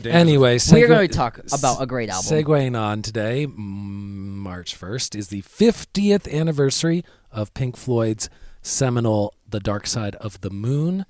Anyway, we're going to talk about a great album. Segueing on today, March 1st, is the 50th anniversary of Pink Floyd's seminal The Dark Side of the Moon.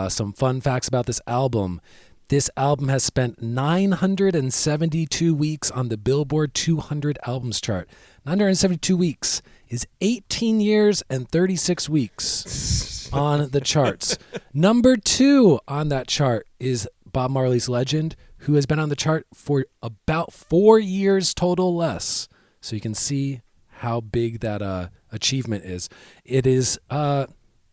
Some fun facts about this album. This album has spent 972 weeks on the Billboard 200 Albums chart. 972 weeks is 18 years and 36 weeks on the charts. Number 2 on that chart is Bob Marley's Legend, who has been on the chart for about 4 years total less. So you can see how big that achievement is. It is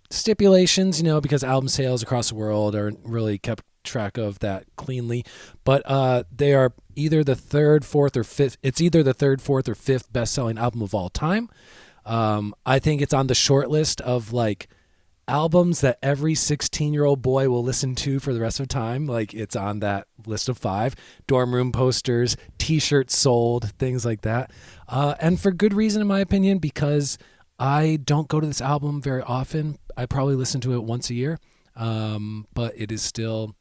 stipulations, because album sales across the world aren't really kept track of that cleanly, but they are either the third, fourth, or fifth. It's either the third, fourth, or fifth best-selling album of all time. I think it's on the short list of albums that every 16-year-old boy will listen to for the rest of time. It's on that list of 5. Dorm room posters, T-shirts sold, things like that. And for good reason, in my opinion, because I don't go to this album very often. I probably listen to it once a year. But it is still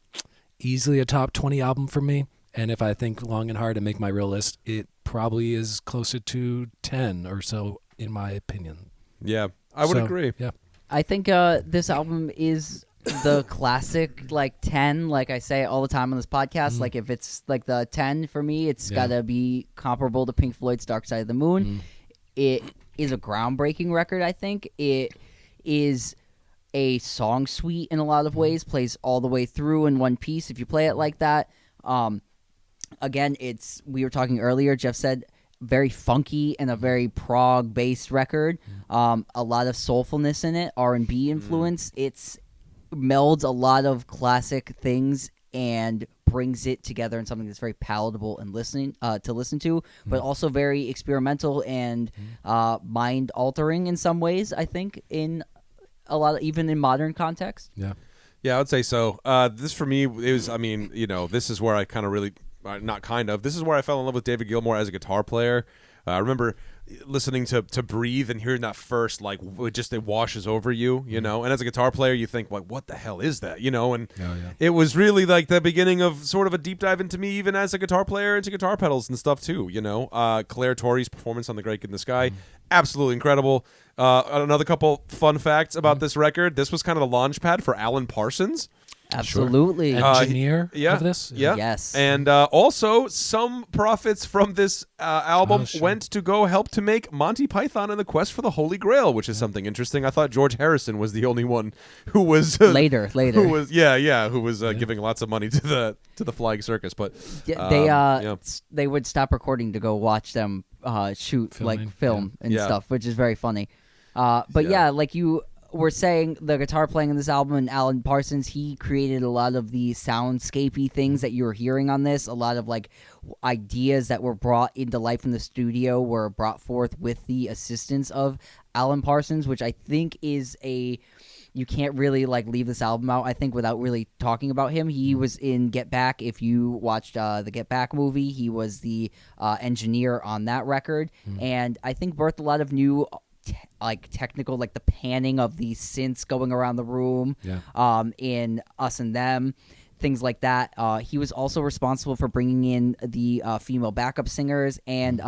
easily a top 20 album for me. And if I think long and hard and make my real list, it probably is closer to 10 or so, in my opinion. Yeah, I would agree. Yeah. I think this album is the classic 10, like I say all the time on this podcast. If it's the 10 for me, it's got to be comparable to Pink Floyd's Dark Side of the Moon. It is a groundbreaking record, I think. It is a song suite in a lot of ways, plays all the way through in one piece if you play it like that. Again, we were talking earlier, Jeff said, very funky and a very prog-based record. A lot of soulfulness in it, R&B influence. It's melds a lot of classic things and brings it together in something that's very palatable and to listen to, but also very experimental and mind-altering in some ways, I think, in a lot, even in modern context. Yeah, I would say so. This for me is, this is where I kind of really, this is where I fell in love with David Gilmour as a guitar player. I remember listening to Breathe and hearing that first, it washes over you, and as a guitar player, you think, what the hell is that, and it was really the beginning of sort of a deep dive into me, even as a guitar player, into guitar pedals and stuff too, Claire Torrey's performance on The Great Kid in the Sky, absolutely incredible. Another couple fun facts about this record. This was kind of the launch pad for Alan Parsons. Absolutely. Engineer of this? Yeah. Yes. And also, some profits from this album went to go help to make Monty Python and the Quest for the Holy Grail, which is something interesting. I thought George Harrison was the only one who was later who was giving lots of money to the Flying Circus, but they would stop recording to go watch them shoot film and stuff, which is very funny. Like you were saying, the guitar playing in this album, and Alan Parsons, he created a lot of the soundscapey things that you were hearing on this. A lot of ideas that were brought into life in the studio were brought forth with the assistance of Alan Parsons, which I think is you can't really leave this album out, I think, without really talking about him. He was in Get Back. If you watched the Get Back movie, he was the engineer on that record, and I think birthed a lot of new technical, the panning of the synths going around the room, in Us and Them, things like that. He was also responsible for bringing in the female backup singers and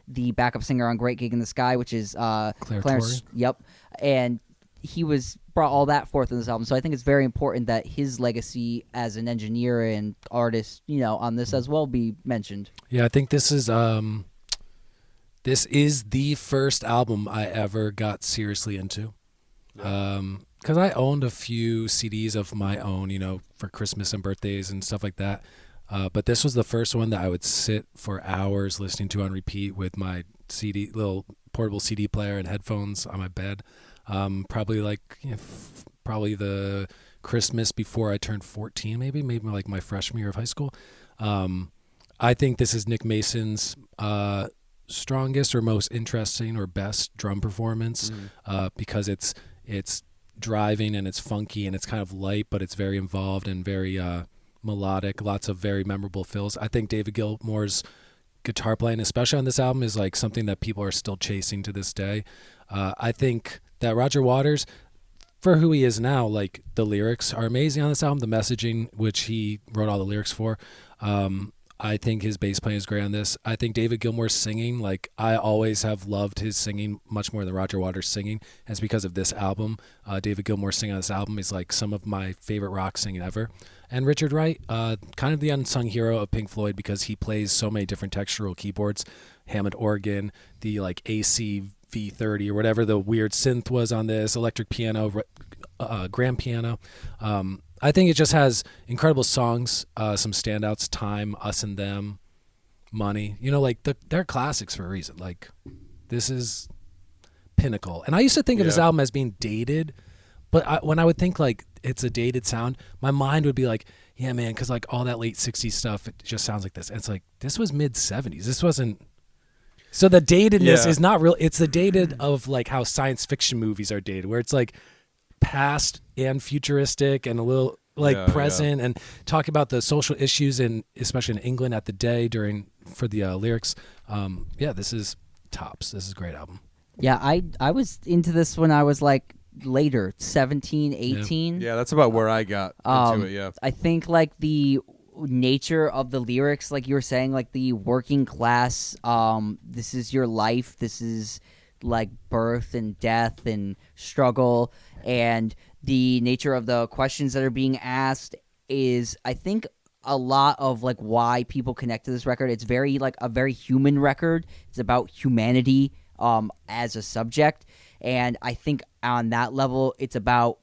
the backup singer on Great Gig in the Sky, which is Clarence. Yep, and he brought all that forth in this album. So I think it's very important that his legacy as an engineer and artist, on this as well, be mentioned. Yeah, I think this is the first album I ever got seriously into. Because I owned a few CDs of my own, for Christmas and birthdays and stuff like that. But this was the first one that I would sit for hours listening to on repeat with my little portable CD player and headphones on my bed. Probably the Christmas before I turned 14, maybe my freshman year of high school. I think this is Nick Mason's strongest or most interesting or best drum performance, because it's driving and it's funky and it's kind of light, but it's very involved and very melodic, lots of very memorable fills. I think David Gilmour's guitar playing, especially on this album, is something that people are still chasing to this day. I think that Roger Waters, for who he is now, like the lyrics are amazing on this album. The messaging, which he wrote all the lyrics for, I think his bass playing is great on this. I think David Gilmour's singing, like I always have loved his singing much more than Roger Waters' singing. And it's because of this album. David Gilmour singing on this album is like some of my favorite rock singing ever. And Richard Wright, kind of the unsung hero of Pink Floyd because he plays so many different textural keyboards, Hammond organ, the like AC V30 or whatever the weird synth was on this, electric piano, grand piano. I think it just has incredible songs, some standouts, Time, Us and Them, Money. You know, like they're classics for a reason. Like this is pinnacle. And I used to think of this album as being dated, but when I would think like it's a dated sound, my mind would be like, yeah, man, because like all that late 60s stuff, it just sounds like this. And it's like, this was mid 70s. This wasn't. So the datedness is not real. It's the dated of like how science fiction movies are dated, where it's like past and futuristic and a little like present and talk about the social issues in especially in England at the day for the lyrics. This is tops. This is a great album. Yeah, I was into this when I was like later, 17, 18. Yeah, that's about where I got into it, yeah. I think like the nature of the lyrics, like you were saying, like the working class, this is your life, this is like birth and death and struggle, and the nature of the questions that are being asked is, I think, a lot of like why people connect to this record. It's very like a very human record. It's about humanity as a subject, and I think on that level it's about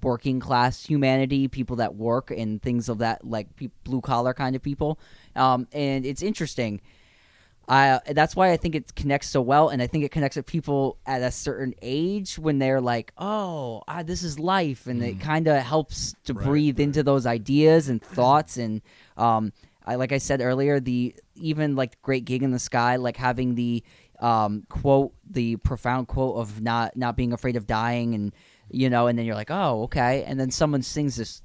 working class humanity, people that work and things of that, like blue collar kind of people, and it's interesting. That's why I think it connects so well, and I think it connects with people at a certain age when they're like, oh, this is life, and it kind of helps to breathe into those ideas and thoughts. And like I said earlier, even like Great Gig in the Sky, like having the quote, the profound quote of not being afraid of dying, and and then you're like, oh, okay, and then someone sings this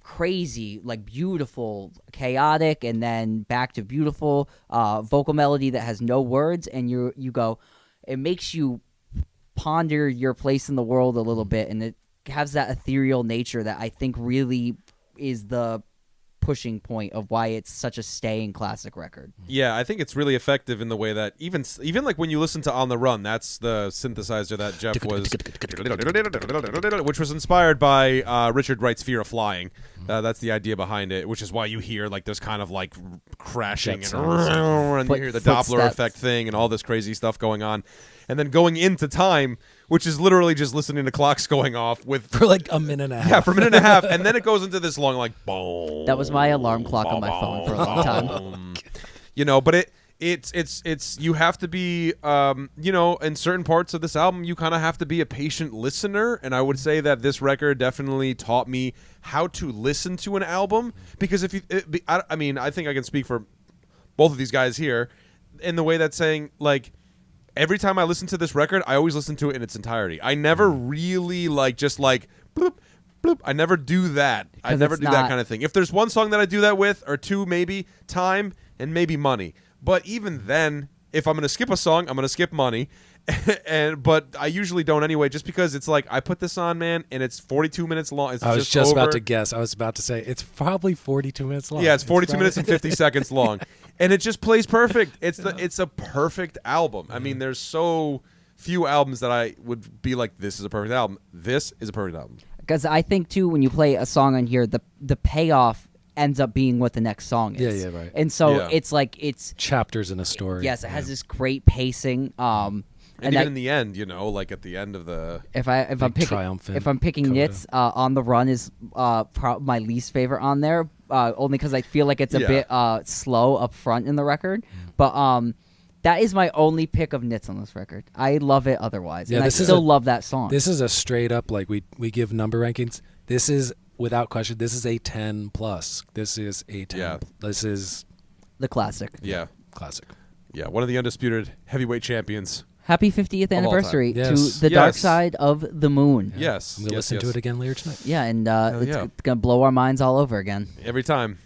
crazy, like beautiful, chaotic, and then back to beautiful vocal melody that has no words, and you go, it makes you ponder your place in the world a little bit, and it has that ethereal nature that I think really is the pushing point of why it's such a staying classic record. Yeah, I think it's really effective in the way that even like when you listen to On the Run, that's the synthesizer that Jeff was, which was inspired by Richard Wright's Fear of Flying. That's the idea behind it, which is why you hear like there's kind of like crashing and you hear the Doppler effect thing and all this crazy stuff going on. And then going into Time, which is literally just listening to clocks going off for like a minute and a half. Yeah, for a minute and a half, and then it goes into this long like boom. That was my alarm clock on my phone for a long time. But it's you have to be in certain parts of this album you kind of have to be a patient listener, and I would say that this record definitely taught me how to listen to an album, because I think I can speak for both of these guys here in the way that's saying like, every time I listen to this record, I always listen to it in its entirety. I never really just bloop, bloop. I never do that. I never do that kind of thing. If there's one song that I do that with, or two maybe, Time and maybe Money. But even then, if I'm going to skip a song, I'm going to skip Money. But I usually don't anyway, just because it's like I put this on, man, and it's 42 minutes long. I was just about to guess. I was about to say it's probably 42 minutes long. Yeah, it's 42 minutes and 50 seconds long. And it just plays perfect. It's a perfect album. I mean, there's so few albums that I would be like, this is a perfect album. This is a perfect album. Because I think too, when you play a song on here, the payoff ends up being what the next song is. Yeah, right. And so it's like it's chapters in a story. Yes, it has this great pacing. And even in the end, like at the end of the if I'm picking Nits, On the Run is my least favorite on there, only because I feel like it's a bit slow up front in the record. But that is my only pick of Nits on this record. I love it otherwise, and I still love that song. This is a straight up, like we give number rankings. This is without question. This is a 10 plus. This is a 10. Yeah. This is the classic. Yeah, classic. Yeah, one of the undisputed heavyweight champions. Happy 50th anniversary to The Dark Side of the Moon. Yeah. Yes. We'll listen to it again later tonight. Yeah, and it's going to blow our minds all over again. Every time.